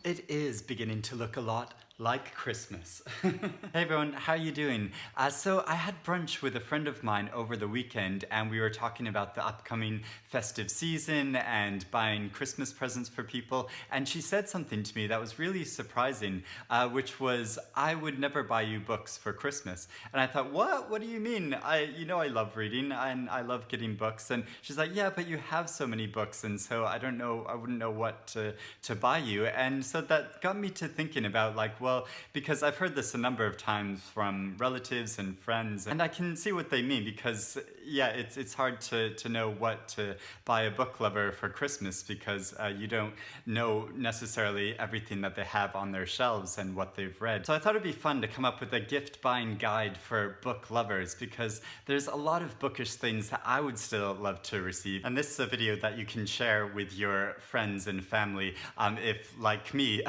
It is beginning to look a lot like Christmas. Hey everyone, how are you doing? So I had brunch with a friend of mine over the weekend and we were talking about the upcoming festive season and buying Christmas presents for people, and she said something to me that was really surprising, which was, I would never buy you books for Christmas. And I thought, what? What do you mean? I love reading and I love getting books. And she's like, yeah, but you have so many books, and so I wouldn't know what to buy you. And so that got me to thinking about, like, well, because I've heard this a number of times from relatives and friends, and I can see what they mean, because yeah, it's hard to know what to buy a book lover for Christmas, because you don't know necessarily everything that they have on their shelves and what they've read. So I thought it'd be fun to come up with a gift buying guide for book lovers, because there's a lot of bookish things that I would still love to receive. And this is a video that you can share with your friends and family, if, like me,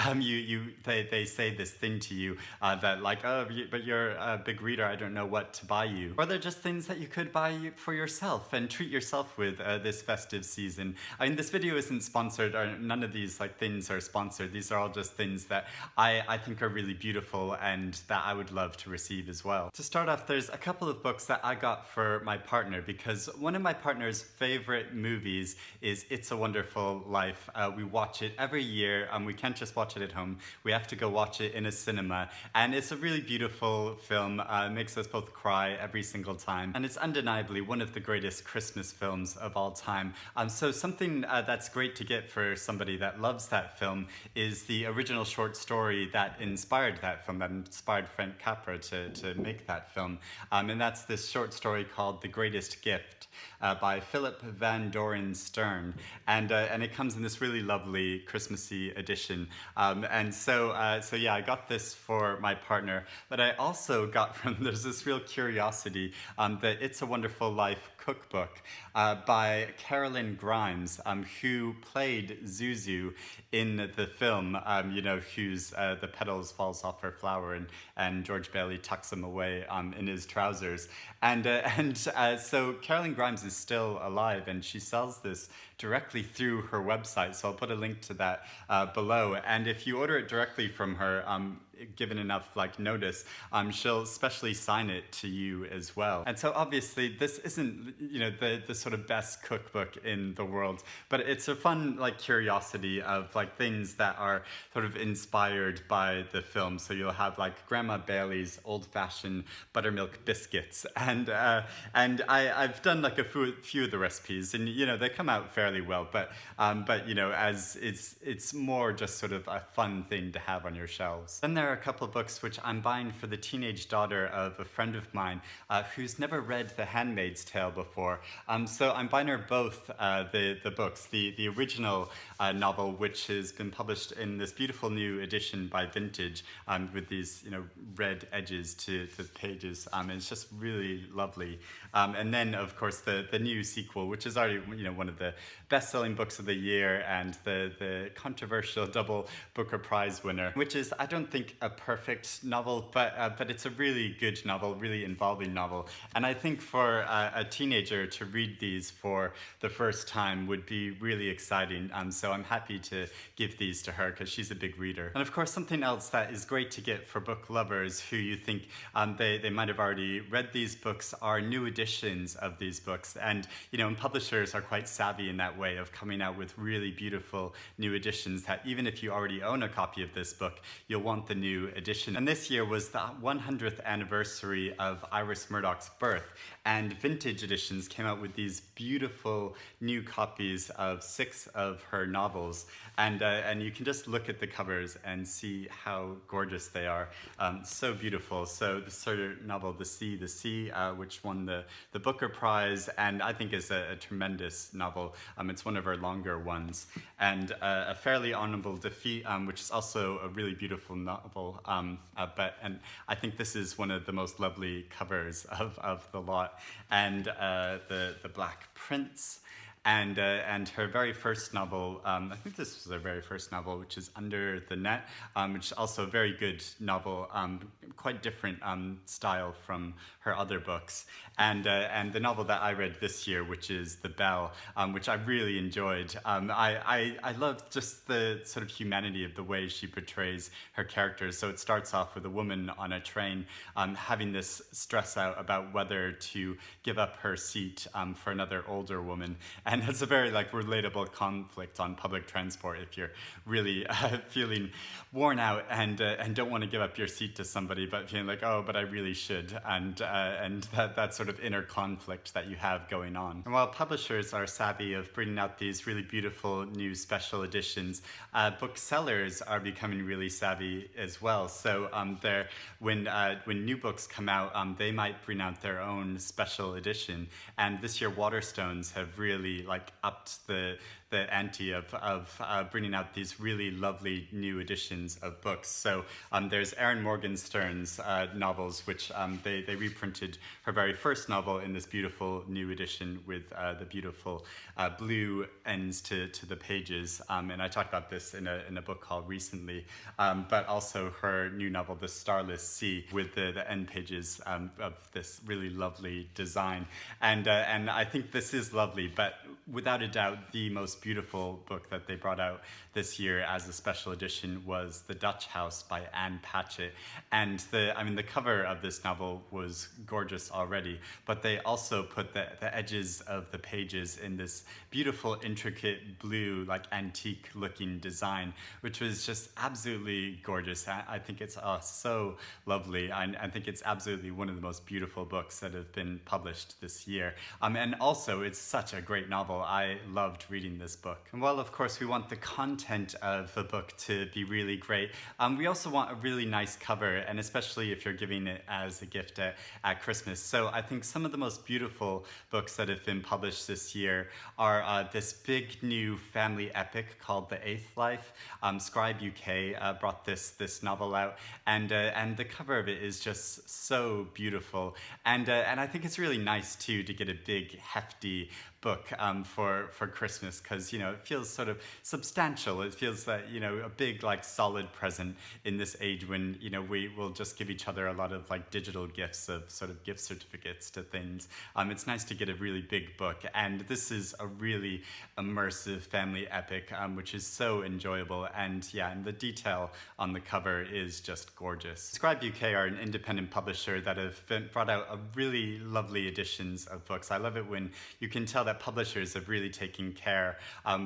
they say this thing to you that, like, oh, but you're a big reader, I don't know what to buy you. Or they're just things that you could buy for yourself and treat yourself with this festive season. I mean, this video isn't sponsored, or none of these things are sponsored. These are all just things that I think are really beautiful and that I would love to receive as well. To start off, there's a couple of books that I got for my partner, because one of my partner's favorite movies is It's a Wonderful Life. We watch it every year, and we can't just watch it at home. We have to go watch it in a cinema, and it's a really beautiful film. It makes us both cry every single time, and it's undeniably one of the greatest Christmas films of all time. So something that's great to get for somebody that loves that film is the original short story that inspired that film, that inspired Frank Capra to make that film, and that's this short story called The Greatest Gift by Phillip Van Doren Stern, and it comes in this really lovely Christmassy edition, and so yeah, I got this for my partner, but I also got there's this real curiosity, the It's a Wonderful Life cookbook by Karolyn Grimes, who played Zuzu in the film, whose the petals falls off her flower, and George Bailey tucks them away in his trousers, and so Karolyn Grimes is still alive, and she sells this directly through her website, so I'll put a link to that below, and if you order it directly from her, given enough notice, she'll specially sign it to you as well. And so obviously this isn't the sort of best cookbook in the world, but it's a fun curiosity of things that are sort of inspired by the film. So you'll have Grandma Bailey's old-fashioned buttermilk biscuits, and I've done a few of the recipes, and they come out fairly well, but as it's more just sort of a fun thing to have on your shelves. Then there are a couple of books which I'm buying for the teenage daughter of a friend of mine who's never read The Handmaid's Tale before. So I'm buying her both the books, the original novel, which has been published in this beautiful new edition by Vintage, with these red edges to the pages. It's just really lovely. And then of course the new sequel, which is already one of the best-selling books of the year, and the controversial double Booker Prize winner, which is, I don't think, a perfect novel, but it's a really good novel, really involving novel, and I think for a teenager to read these for the first time would be really exciting. So I'm happy to give these to her, because she's a big reader. And of course, something else that is great to get for book lovers who you think they might have already read these books are new editions of these books, and and publishers are quite savvy in that way of coming out with really beautiful new editions that even if you already own a copy of this book, you'll want the new edition. And this year was the 100th anniversary of Iris Murdoch's birth, and Vintage Editions came out with these beautiful new copies of 6 of her novels, and you can just look at the covers and see how gorgeous they are. So beautiful. So this sort of novel, The Sea, which won the Booker Prize, and I think is a tremendous novel. It's one of her longer ones, and A Fairly Honourable Defeat, which is also a really beautiful novel, and I think this is one of the most lovely covers of the lot, and The Black Prince, and her very first novel, I think this was her very first novel, which is Under the Net, which is also a very good novel, quite different style from her other books. And the novel that I read this year, which is The Bell, which I really enjoyed. I love just the sort of humanity of the way she portrays her characters. So it starts off with a woman on a train having this stress out about whether to give up her seat for another older woman. And it's a very like relatable conflict on public transport if you're really feeling worn out and don't want to give up your seat to somebody, but feeling like, oh, but I really should. And that sort of inner conflict that you have going on. And while publishers are savvy of bringing out these really beautiful new special editions, booksellers are becoming really savvy as well. So when new books come out, they might bring out their own special edition. And this year, Waterstones have really like upped the ante of bringing out these really lovely new editions of books. So there's Erin Morgenstern's novels, which they reprinted her very first novel in this beautiful new edition with the beautiful blue ends to the pages. And I talked about this in a book called Recently, but also her new novel, The Starless Sea, with the end pages of this really lovely design. And I think this is lovely, but without a doubt, the most beautiful book that they brought out this year as a special edition was The Dutch House by Anne Patchett. And the cover of this novel was gorgeous already, but they also put the edges of the pages in this beautiful, intricate blue, like antique looking design, which was just absolutely gorgeous. I think it's so lovely. I think it's absolutely one of the most beautiful books that have been published this year. And also, it's such a great novel. I loved reading this book. And while, of course, we want the content of the book to be really great, we also want a really nice cover, and especially if you're giving it as a gift at Christmas. So I think some of the most beautiful books that have been published this year are this big new family epic called The Eighth Life. Scribe UK brought this novel out, and the cover of it is just so beautiful. And I think it's really nice, too, to get a big, hefty book for Christmas, because it feels sort of substantial. It feels that a big like solid present in this age when we will just give each other a lot of like digital gifts of sort of gift certificates to things. It's nice to get a really big book, and this is a really immersive family epic, which is so enjoyable. And the detail on the cover is just gorgeous. Scribe UK are an independent publisher that have brought out a really lovely editions of books. I love it when you can tell that publishers have really taken care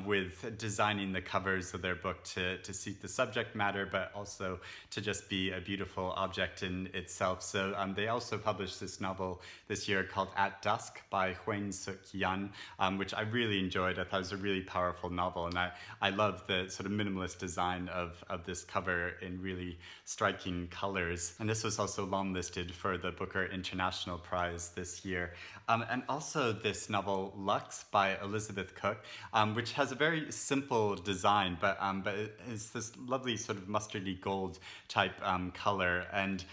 with designing the covers of their book to suit the subject matter, but also to just be a beautiful object in itself. So they also published this novel this year called At Dusk by Hwang, Sok-yong, which I really enjoyed. I thought it was a really powerful novel, and I love the sort of minimalist design of this cover in really striking colors. And this was also longlisted for the Booker International Prize this year. And also this novel Lux by Elizabeth Cook, which has a very simple design, but it's this lovely sort of mustardy gold type color. And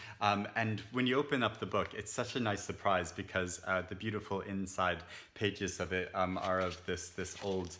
when you open up the book, it's such a nice surprise because the beautiful inside pages of it are of this old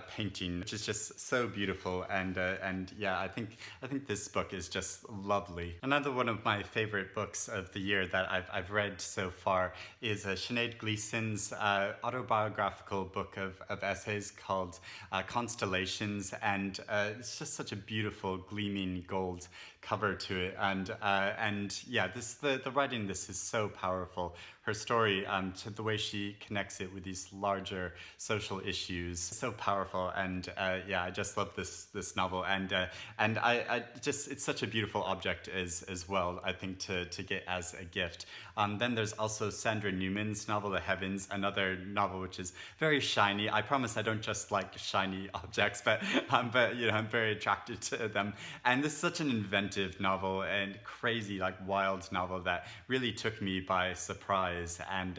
painting, which is just so beautiful. And I think this book is just lovely. Another one of my favorite books of the year that I've read so far is Sinead Gleeson's autobiographical book of essays called Constellations, and it's just such a beautiful gleaming gold cover to it, and the writing in this is so powerful. Her story, to the way she connects it with these larger social issues, so powerful. And I just love this novel, and I just, it's such a beautiful object as well, I think, to get as a gift. Then there's also Sandra Newman's novel The Heavens, another novel which is very shiny. I promise I don't just like shiny objects, but I'm very attracted to them. And this is such an inventive inventive novel and crazy, like wild novel that really took me by surprise. And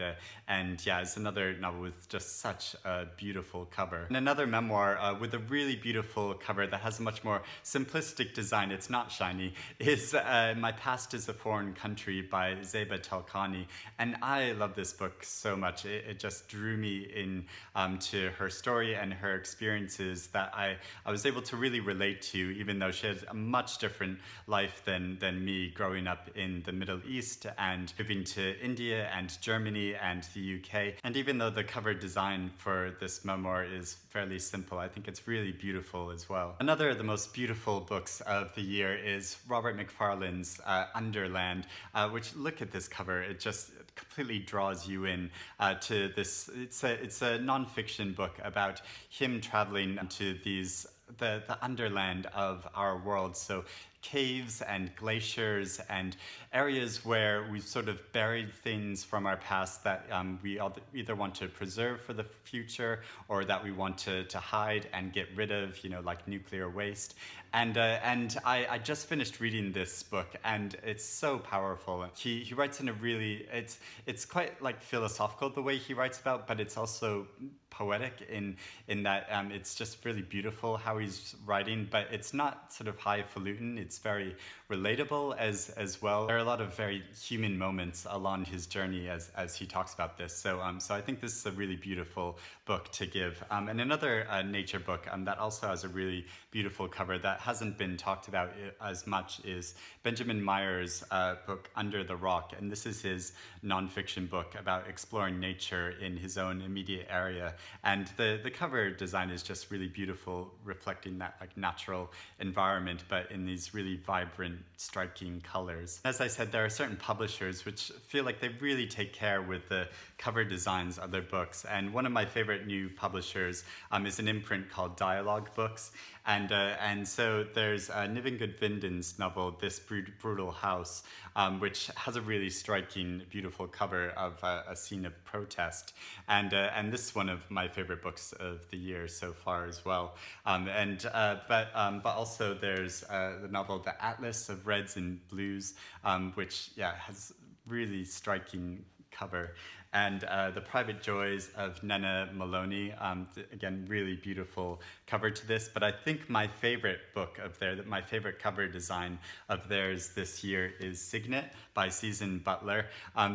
yeah, it's another novel with just such a beautiful cover. And another memoir with a really beautiful cover that has a much more simplistic design, it's not shiny, is My Past is a Foreign Country by Zeba Telkani. And I love this book so much. It just drew me in to her story and her experiences that I was able to really relate to, even though she had a much different life than me, growing up in the Middle East and moving to India and Germany and the UK. And even though the cover design for this memoir is fairly simple, I think it's really beautiful as well. Another of the most beautiful books of the year is Robert Macfarlane's Underland, which, look at this cover, it just completely draws you in to this. It's a non-fiction book about him traveling to the underland of our world. So caves and glaciers and areas where we've sort of buried things from our past that we either want to preserve for the future or that we want to hide and get rid of, like nuclear waste. And I just finished reading this book, and it's so powerful. He writes in a really, it's quite like philosophical the way he writes about, but it's also poetic in that it's just really beautiful how he's writing, but it's not sort of highfalutin. It's very relatable as well. There are a lot of very human moments along his journey as he talks about this. So I think this is a really beautiful book to give. And another nature book that also has a really beautiful cover that hasn't been talked about as much is Benjamin Meyer's book Under the Rock. And this is his nonfiction book about exploring nature in his own immediate area. And the cover design is just really beautiful, reflecting that like natural environment, but in these really vibrant, striking colors. As I said, there are certain publishers which feel like they really take care with the cover designs of their books. And one of my favorite new publishers is an imprint called Dialogue Books. And so there's Niven Goodvinden's novel, This Brutal House, which has a really striking, beautiful cover of a scene of protest. And this is one of my favorite books of the year so far as well. But also there's the novel The Atlas of Reds and Blues, which has really striking cover. And The Private Joys of Nena Maloney, again, really beautiful cover to this. But I think my favorite book of theirs, my favorite cover design of theirs this year is Cygnet by Susan Butler.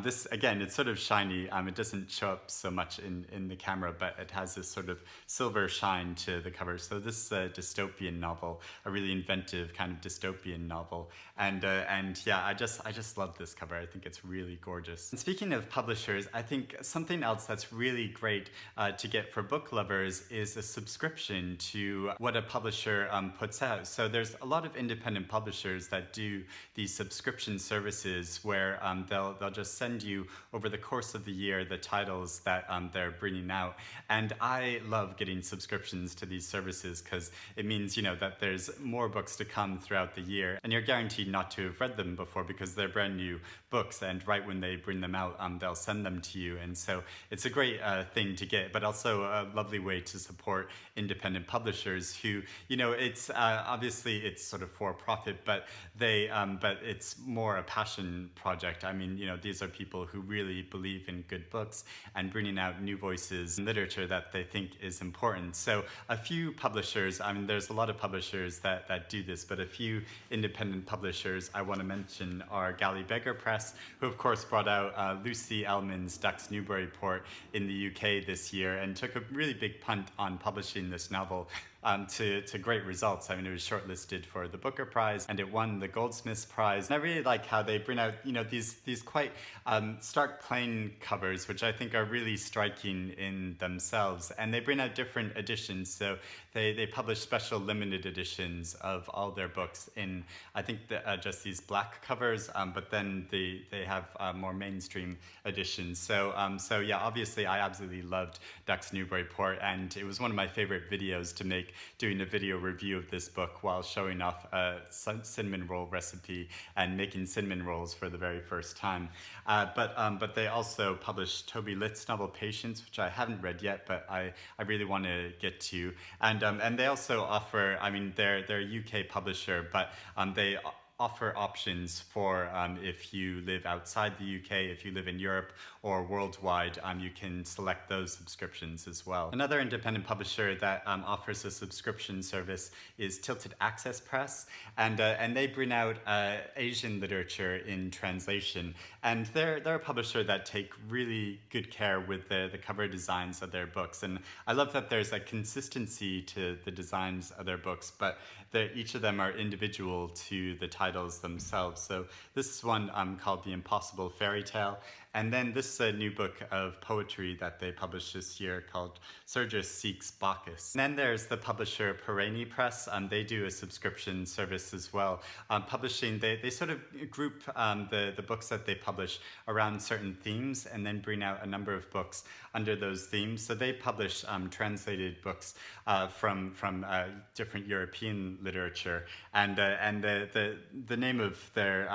This, again, it's sort of shiny. It doesn't show up so much in the camera, but it has this sort of silver shine to the cover. So this is a dystopian novel, a really inventive kind of dystopian novel. And yeah, I just love this cover. I think it's really gorgeous. And speaking of publishers, I think something else that's really great to get for book lovers is a subscription to what a publisher puts out. So there's a lot of independent publishers that do these subscription services where they'll just send you over the course of the year the titles that they're bringing out. And I love getting subscriptions to these services because it means, that there's more books to come throughout the year, and you're guaranteed not to have read them before because they're brand new books, and right when they bring them out, they'll send them to you. And so it's a great thing to get, but also a lovely way to support independent publishers who, it's obviously it's sort of for profit, but but it's more a passion project. I mean, these are people who really believe in good books and bringing out new voices in literature that they think is important. So a few publishers, I mean, there's a lot of publishers that do this, but a few independent publishers I want to mention are Galley Beggar Press, who of course brought out Lucy Ellmann's Dusk Newburyport in the UK this year and took a really big punt on publishing this novel to great results. I mean, it was shortlisted for the Booker Prize and it won the Goldsmiths Prize. And I really like how they bring out, these quite stark plain covers, which I think are really striking in themselves. And they bring out different editions. So they publish special limited editions of all their books in, I think, just these black covers, but then they have more mainstream editions. So yeah, obviously I absolutely loved Dusk Newburyport, and it was one of my favorite videos to make, doing a video review of this book while showing off a cinnamon roll recipe and making cinnamon rolls for the very first time. But they also published Toby Litt's novel Patience, which I haven't read yet, but I really want to get to. And they also offer, I mean, they're a UK publisher, but they offer options for if you live outside the UK, if you live in Europe or worldwide, you can select those subscriptions as well. Another independent publisher that offers a subscription service is Tilted Access Press, and they bring out Asian literature in translation, and they're a publisher that take really good care with the cover designs of their books, and I love that there's a consistency to the designs of their books, but each of them are individual to the titles themselves. So this is one called The Impossible Fairy Tale, and then this is a new book of poetry that they published this year called Sergius Seeks Bacchus. And then there's the publisher Piragi Press. They do a subscription service as well. Publishing, they sort of group the books that they publish around certain themes and then bring out a number of books under those themes. So they publish translated books from different European literature, and the name of their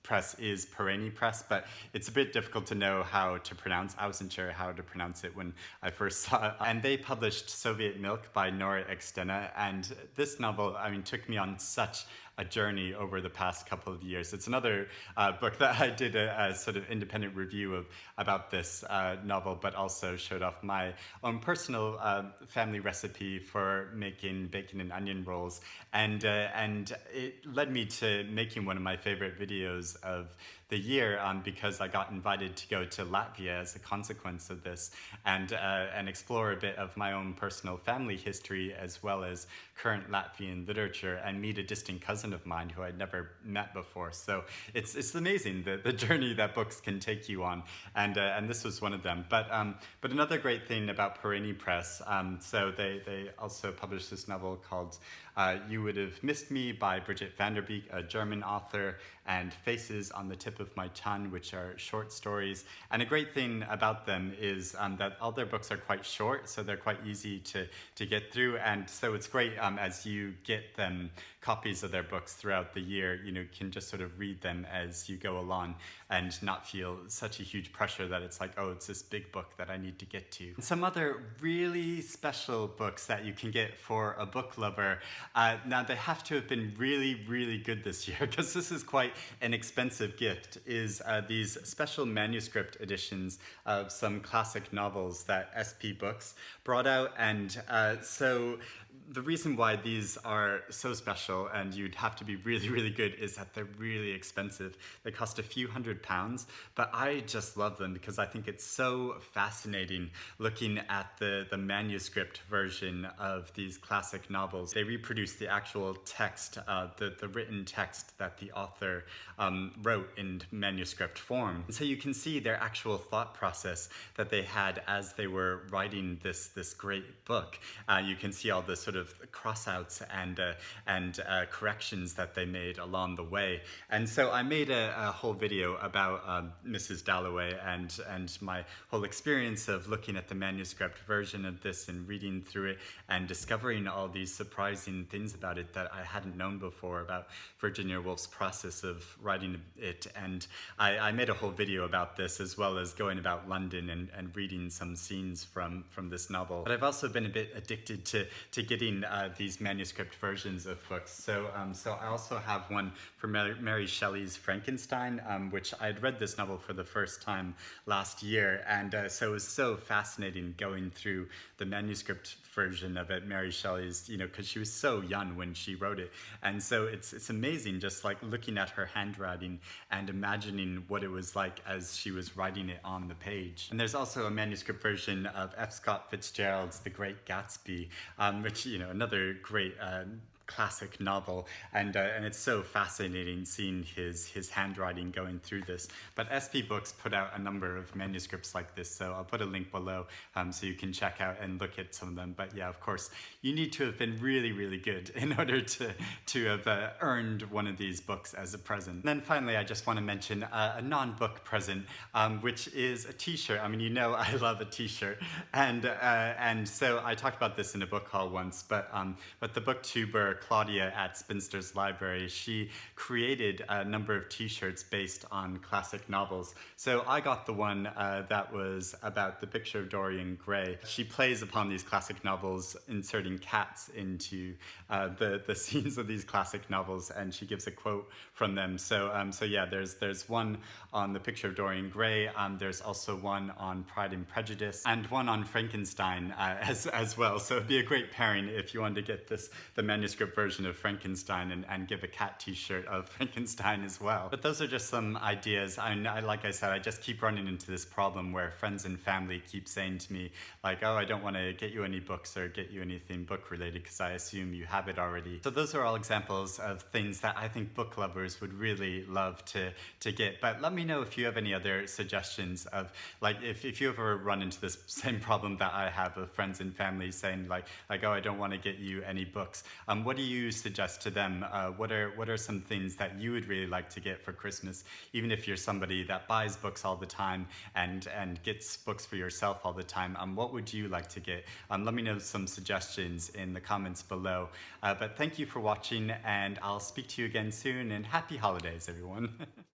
press is Piragi Press, but it's a bit difficult to know how to pronounce. I wasn't sure how to pronounce it when I first saw it. And they published Soviet Milk by Nora Extena, and this novel, I mean, took me on such a journey over the past couple of years. It's another book that I did a sort of independent review of about this novel, but also showed off my own personal family recipe for making bacon and onion rolls, and it led me to making one of my favorite videos of the year because I got invited to go to Latvia as a consequence of this, and explore a bit of my own personal family history as well as current Latvian literature, and meet a distant cousin of mine who I'd never met before. So it's amazing the journey that books can take you on, and this was one of them. But another great thing about Piragi Press, so they also published this novel called You Would Have Missed Me by Bridget van der Beek, a German author, and Faces on the Tip of My Tongue, which are short stories. And a great thing about them is that all their books are quite short, so they're quite easy to get through. And so it's great as you get them copies of their books throughout the year, you can just sort of read them as you go along and not feel such a huge pressure that it's like, oh, it's this big book that I need to get to. Some other really special books that you can get for a book lover, now they have to have been really, really good this year because this is quite an expensive gift, is these special manuscript editions of some classic novels that SP Books brought out. And so the reason why these are so special and you'd have to be really, really good is that they're really expensive. They cost a few £100s, but I just love them because I think it's so fascinating looking at the manuscript version of these classic novels. They reproduce the actual text, the written text that the author wrote in manuscript form. And so you can see their actual thought process that they had as they were writing this great book. You can see all the sort of crossouts and corrections that they made along the way. And so I made a whole video about Mrs Dalloway and my whole experience of looking at the manuscript version of this and reading through it and discovering all these surprising things about it that I hadn't known before about Virginia Woolf's process of writing it. And I made a whole video about this, as well as going about London and reading some scenes from this novel. But I've also been a bit addicted to getting these manuscript versions of books. So I also have one for Mary Shelley's Frankenstein, which I'd read this novel for the first time last year, and so it was so fascinating going through the manuscript version of it, Mary Shelley's, because she was so young when she wrote it, and so it's amazing just like looking at her handwriting and imagining what it was like as she was writing it on the page. And there's also a manuscript version of F. Scott Fitzgerald's The Great Gatsby, which, another great classic novel, and it's so fascinating seeing his handwriting going through this. But SP Books put out a number of manuscripts like this, so I'll put a link below so you can check out and look at some of them. But yeah, of course, you need to have been really, really good in order to have earned one of these books as a present. And then finally, I just want to mention a non-book present, which is a t-shirt. I mean, I love a t-shirt, and so I talked about this in a book haul once, but the booktuber Claudia at Spinster's Library, she created a number of t-shirts based on classic novels. So I got the one that was about the picture of Dorian Gray. She plays upon these classic novels, inserting cats into the scenes of these classic novels, and she gives a quote from them. So yeah, there's one on the picture of Dorian Gray. There's also one on Pride and Prejudice, and one on Frankenstein as well. So it'd be a great pairing if you wanted to get the manuscript version of Frankenstein and give a cat t-shirt of Frankenstein as well. But those are just some ideas. Like I said, I just keep running into this problem where friends and family keep saying to me, like, oh, I don't want to get you any books or get you anything book related because I assume you have it already. So those are all examples of things that I think book lovers would really love to get. But let me know if you have any other suggestions of, like, if you ever run into this same problem that I have of friends and family saying like oh, I don't want to get you any books. What do you suggest to them? What are some things that you would really like to get for Christmas, even if you're somebody that buys books all the time and gets books for yourself all the time? What would you like to get? Let me know some suggestions in the comments below. But thank you for watching, and I'll speak to you again soon, and happy holidays, everyone.